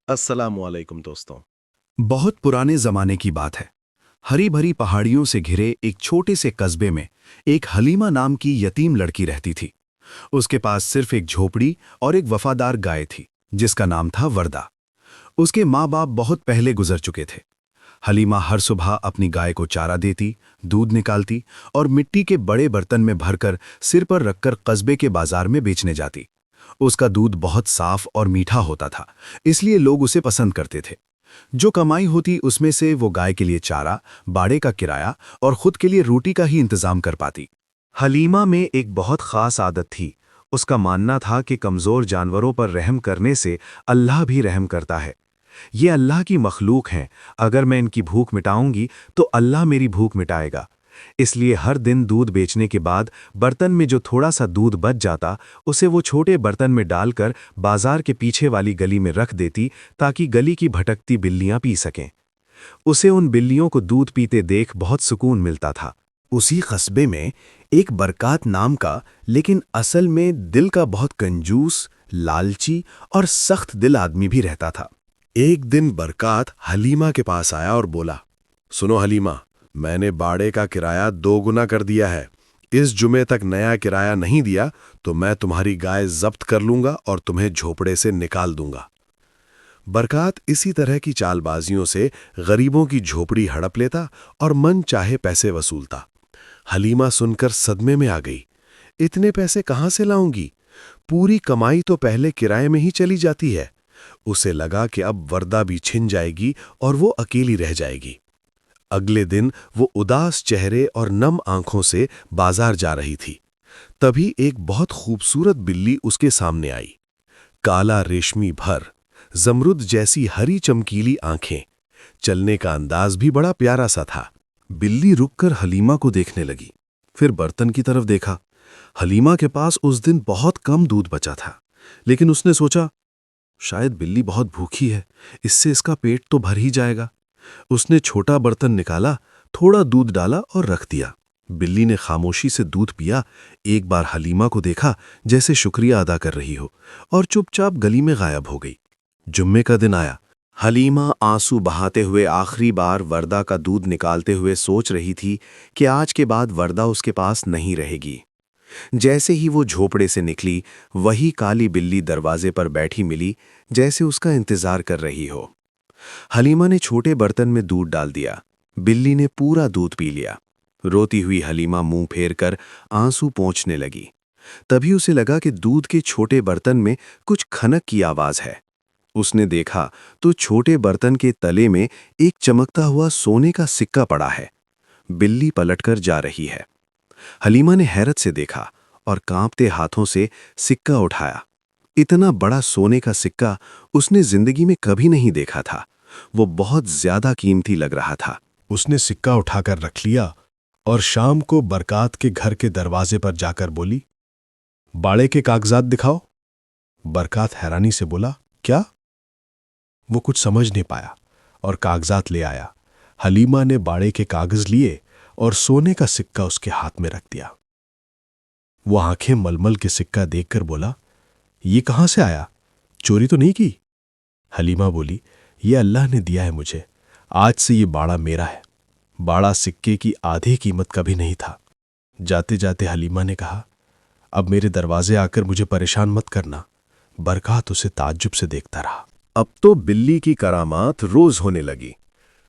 अस्सलामुअलैकुम दोस्तों। बहुत पुराने जमाने की बात है। हरी भरी पहाड़ियों से घिरे एक छोटे से कस्बे में एक हलीमा नाम की यतीम लड़की रहती थी। उसके पास सिर्फ एक झोपड़ी और एक वफादार गाय थी, जिसका नाम था वर्दा। उसके माँ बाप बहुत पहले गुजर चुके थे। हलीमा हर सुबह अपनी गाय को चारा देती, दूध निकालती और मिट्टी के बड़े बर्तन में भरकर सिर पर रखकर कस्बे के बाजार में बेचने जाती। उसका दूध बहुत साफ और मीठा होता था, इसलिए लोग उसे पसंद करते थे। जो कमाई होती उसमें से वो गाय के लिए चारा, बाड़े का किराया और खुद के लिए रोटी का ही इंतजाम कर पाती। हलीमा में एक बहुत खास आदत थी। उसका मानना था कि कमज़ोर जानवरों पर रहम करने से अल्लाह भी रहम करता है। ये अल्लाह की मखलूक हैं, अगर मैं इनकी भूख मिटाऊंगी तो अल्लाह मेरी भूख मिटाएगा। इसलिए हर दिन दूध बेचने के बाद बर्तन में जो थोड़ा सा दूध बच जाता, उसे वो छोटे बर्तन में डालकर बाजार के पीछे वाली गली में रख देती, ताकि गली की भटकती बिल्लियां पी सकें। उसे उन बिल्लियों को दूध पीते देख बहुत सुकून मिलता था। उसी कस्बे में एक बरकात नाम का, लेकिन असल में दिल का बहुत कंजूस, लालची और सख्त दिल आदमी भी रहता था। एक दिन बरकात हलीमा के पास आया और बोला, सुनो हलीमा, मैंने बाड़े का किराया 2 गुना कर दिया है। इस जुमे तक नया किराया नहीं दिया तो मैं तुम्हारी गाय जब्त कर लूंगा और तुम्हें झोपड़े से निकाल दूंगा। बरकात इसी तरह की चालबाजियों से गरीबों की झोपड़ी हड़प लेता और मन चाहे पैसे वसूलता। हलीमा सुनकर सदमे में आ गई। इतने पैसे कहाँ से लाऊंगी? पूरी कमाई तो पहले किराए में ही चली जाती है। उसे लगा कि अब वर्दा भी छिन जाएगी और वो अकेली रह जाएगी। अगले दिन वो उदास चेहरे और नम आंखों से बाजार जा रही थी। तभी एक बहुत खूबसूरत बिल्ली उसके सामने आई। काला रेशमी भर, जमरुद जैसी हरी चमकीली आंखें, चलने का अंदाज भी बड़ा प्यारा सा था। बिल्ली रुककर हलीमा को देखने लगी, फिर बर्तन की तरफ देखा। हलीमा के पास उस दिन बहुत कम दूध बचा था, लेकिन उसने सोचा, शायद बिल्ली बहुत भूखी है, इससे इसका पेट तो भर ही जाएगा। उसने छोटा बर्तन निकाला, थोड़ा दूध डाला और रख दिया। बिल्ली ने खामोशी से दूध पिया, एक बार हलीमा को देखा जैसे शुक्रिया अदा कर रही हो, और चुपचाप गली में गायब हो गई। जुम्मे का दिन आया। हलीमा आंसू बहाते हुए आखिरी बार वर्दा का दूध निकालते हुए सोच रही थी कि आज के बाद वर्दा उसके पास नहीं रहेगी। जैसे ही वो झोपड़े से निकली, वही काली बिल्ली दरवाजे पर बैठी मिली, जैसे उसका इंतजार कर रही हो। हलीमा ने छोटे बर्तन में दूध डाल दिया। बिल्ली ने पूरा दूध पी लिया। रोती हुई हलीमा मुंह फेर कर आंसू पोंछने लगी। तभी उसे लगा कि दूध के छोटे बर्तन में कुछ खनक की आवाज है। उसने देखा तो छोटे बर्तन के तले में एक चमकता हुआ सोने का सिक्का पड़ा है। बिल्ली पलटकर जा रही है। हलीमा ने हैरत से देखा और कांपते हाथों से सिक्का उठाया। इतना बड़ा सोने का सिक्का उसने जिंदगी में कभी नहीं देखा था। वो बहुत ज्यादा कीमती लग रहा था। उसने सिक्का उठाकर रख लिया और शाम को बरकात के घर के दरवाजे पर जाकर बोली, बाड़े के कागजात दिखाओ। बरकात हैरानी से बोला, क्या? वो कुछ समझ नहीं पाया और कागजात ले आया। हलीमा ने बाड़े के कागज लिए और सोने का सिक्का उसके हाथ में रख दिया। वो आंखें मलमल के सिक्का देखकर बोला, ये कहां से आया? चोरी तो नहीं की? हलीमा बोली, ये अल्लाह ने दिया है मुझे। आज से ये बाड़ा मेरा है। बाड़ा सिक्के की आधी कीमत का भी नहीं था। जाते जाते हलीमा ने कहा, अब मेरे दरवाजे आकर मुझे परेशान मत करना। बरकात उसे ताज्जुब से देखता रहा। अब तो बिल्ली की करामात रोज होने लगी।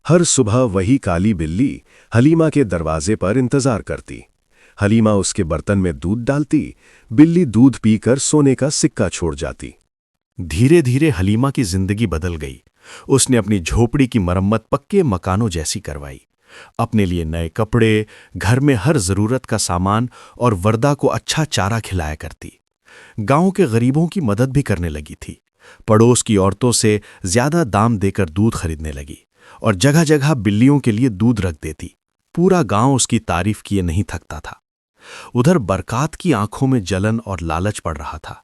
हर सुबह वही काली बिल्ली हलीमा के दरवाजे पर इंतजार करती। हलीमा उसके बर्तन में दूध डालती, बिल्ली दूध पीकर सोने का सिक्का छोड़ जाती। धीरे धीरे हलीमा की जिंदगी बदल गई। उसने अपनी झोपड़ी की मरम्मत पक्के मकानों जैसी करवाई। अपने लिए नए कपड़े, घर में हर जरूरत का सामान और वर्दा को अच्छा चारा खिलाया करती। गांव के गरीबों की मदद भी करने लगी थी। पड़ोस की औरतों से ज्यादा दाम देकर दूध खरीदने लगी और जगह जगह बिल्लियों के लिए दूध रख देती। पूरा गांव उसकी तारीफ किए नहीं थकता था। उधर बरकात की आंखों में जलन और लालच पड़ रहा था।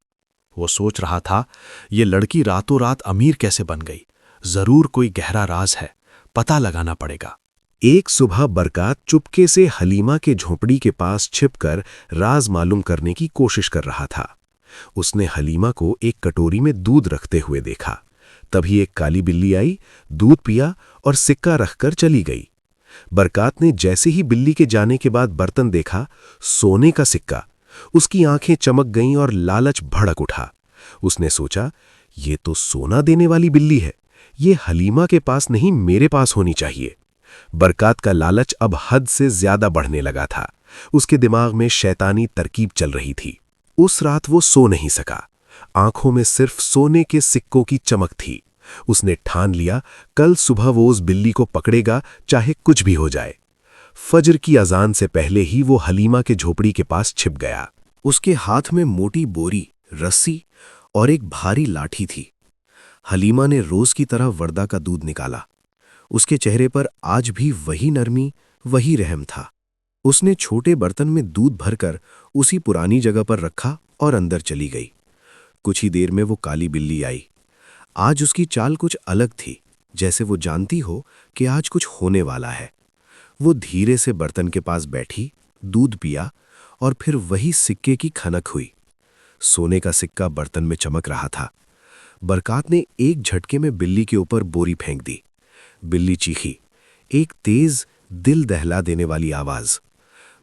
वो सोच रहा था, ये लड़की रातों रात अमीर कैसे बन गई? जरूर कोई गहरा राज है, पता लगाना पड़ेगा। एक सुबह बरकात चुपके से हलीमा के झोपड़ी के पास छिपकर राज मालूम करने की कोशिश कर रहा था। उसने हलीमा को एक कटोरी में दूध रखते हुए देखा। तभी एक काली बिल्ली आई, दूध पिया और सिक्का रखकर चली गई। बरकात ने जैसे ही बिल्ली के जाने के बाद बर्तन देखा, सोने का सिक्का, उसकी आंखें चमक गईं और लालच भड़क उठा। उसने सोचा, ये तो सोना देने वाली बिल्ली है, ये हलीमा के पास नहीं मेरे पास होनी चाहिए। बरकात का लालच अब हद से ज्यादा बढ़ने लगा था। उसके दिमाग में शैतानी तरकीब चल रही थी। उस रात वो सो नहीं सका। आंखों में सिर्फ सोने के सिक्कों की चमक थी। उसने ठान लिया, कल सुबह वो उस बिल्ली को पकड़ेगा, चाहे कुछ भी हो जाए। फजर की अजान से पहले ही वो हलीमा के झोपड़ी के पास छिप गया। उसके हाथ में मोटी बोरी, रस्सी और एक भारी लाठी थी। हलीमा ने रोज की तरह वर्दा का दूध निकाला। उसके चेहरे पर आज भी वही नरमी, वही रहम था। उसने छोटे बर्तन में दूध भरकर उसी पुरानी जगह पर रखा और अंदर चली गई। कुछ ही देर में वो काली बिल्ली आई। आज उसकी चाल कुछ अलग थी, जैसे वो जानती हो कि आज कुछ होने वाला है। वो धीरे से बर्तन के पास बैठी, दूध पिया और फिर वही सिक्के की खनक हुई। सोने का सिक्का बर्तन में चमक रहा था। बरकात ने एक झटके में बिल्ली के ऊपर बोरी फेंक दी। बिल्ली चीखी, एक तेज, दिल दहला देने वाली आवाज।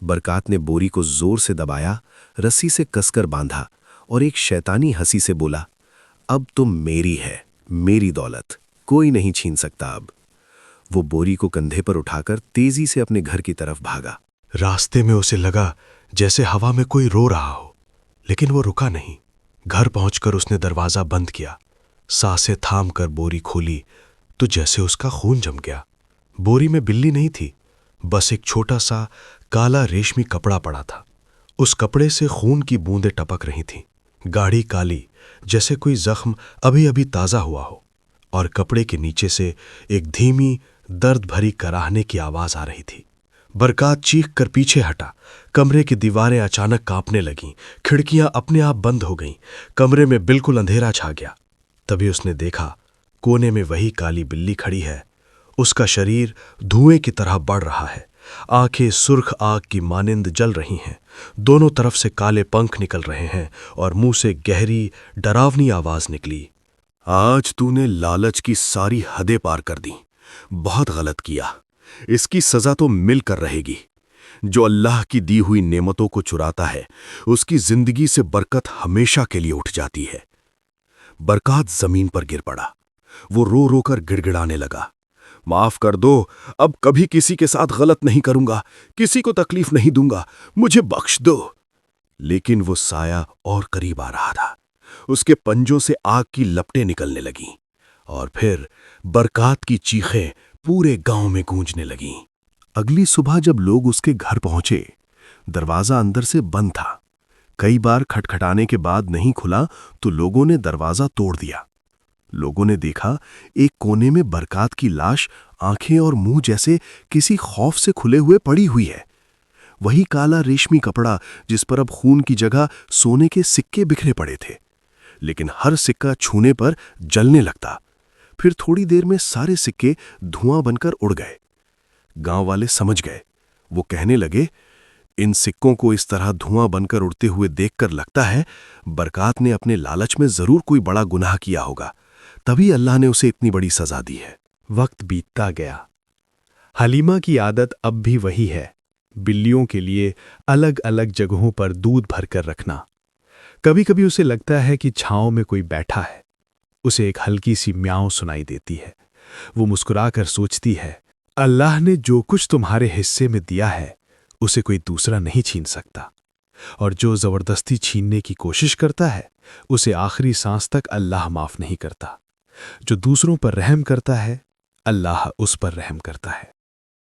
बरकात ने बोरी को जोर से दबाया, रस्सी से कसकर बांधा और एक शैतानी हंसी से बोला, अब तुम मेरी है, मेरी दौलत, कोई नहीं छीन सकता अब। वो बोरी को कंधे पर उठाकर तेजी से अपने घर की तरफ भागा। रास्ते में उसे लगा जैसे हवा में कोई रो रहा हो, लेकिन वो रुका नहीं। घर पहुंचकर उसने दरवाजा बंद किया, सांसें थाम कर बोरी खोली तो जैसे उसका खून जम गया। बोरी में बिल्ली नहीं थी, बस एक छोटा सा काला रेशमी कपड़ा पड़ा था। उस कपड़े से खून की बूंदें टपक रही थीं, गाढ़ी काली, जैसे कोई जख्म अभी अभी ताजा हुआ हो। और कपड़े के नीचे से एक धीमी, दर्द भरी कराहने की आवाज आ रही थी। बरकात चीख कर पीछे हटा। कमरे की दीवारें अचानक कांपने लगीं, खिड़कियां अपने आप बंद हो गईं, कमरे में बिल्कुल अंधेरा छा गया। तभी उसने देखा, कोने में वही काली बिल्ली खड़ी है। उसका शरीर धुएं की तरह बढ़ रहा है, आंखें सुर्ख आग की मानिंद जल रही हैं, दोनों तरफ से काले पंख निकल रहे हैं और मुंह से गहरी, डरावनी आवाज निकली, आज तूने लालच की सारी हदें पार कर दी, बहुत गलत किया, इसकी सजा तो मिलकर रहेगी। जो अल्लाह की दी हुई नेमतों को चुराता है, उसकी जिंदगी से बरकत हमेशा के लिए उठ जाती है। बरकात जमीन पर गिर पड़ा। वो रो रो कर गिड़गिड़ाने लगा, माफ कर दो, अब कभी किसी के साथ गलत नहीं करूंगा, किसी को तकलीफ नहीं दूंगा, मुझे बख्श दो। लेकिन वो साया और करीब आ रहा था। उसके पंजों से आग की लपटें निकलने लगीं और फिर बरकात की चीखें पूरे गांव में गूंजने लगीं। अगली सुबह जब लोग उसके घर पहुंचे, दरवाजा अंदर से बंद था। कई बार खटखटाने के बाद नहीं खुला तो लोगों ने दरवाजा तोड़ दिया। लोगों ने देखा, एक कोने में बरकात की लाश आंखें और मुंह जैसे किसी खौफ से खुले हुए पड़ी हुई है। वही काला रेशमी कपड़ा जिस पर अब खून की जगह सोने के सिक्के बिखरे पड़े थे, लेकिन हर सिक्का छूने पर जलने लगता। फिर थोड़ी देर में सारे सिक्के धुआं बनकर उड़ गए। गांव वाले समझ गए। वो कहने लगे, इन सिक्कों को इस तरह धुआं बनकर उड़ते हुए देखकर लगता है बरकात ने अपने लालच में जरूर कोई बड़ा गुनाह किया होगा, तभी अल्लाह ने उसे इतनी बड़ी सजा दी है। वक्त बीतता गया। हलीमा की आदत अब भी वही है, बिल्लियों के लिए अलग अलग जगहों पर दूध भरकर रखना। कभी कभी उसे लगता है कि छांव में कोई बैठा है। उसे एक हल्की सी म्याऊं सुनाई देती है। वो मुस्कुराकर सोचती है, अल्लाह ने जो कुछ तुम्हारे हिस्से में दिया है उसे कोई दूसरा नहीं छीन सकता, और जो जबरदस्ती छीनने की कोशिश करता है उसे आखिरी सांस तक अल्लाह माफ नहीं करता। जो दूसरों पर रहम करता है, अल्लाह उस पर रहम करता है।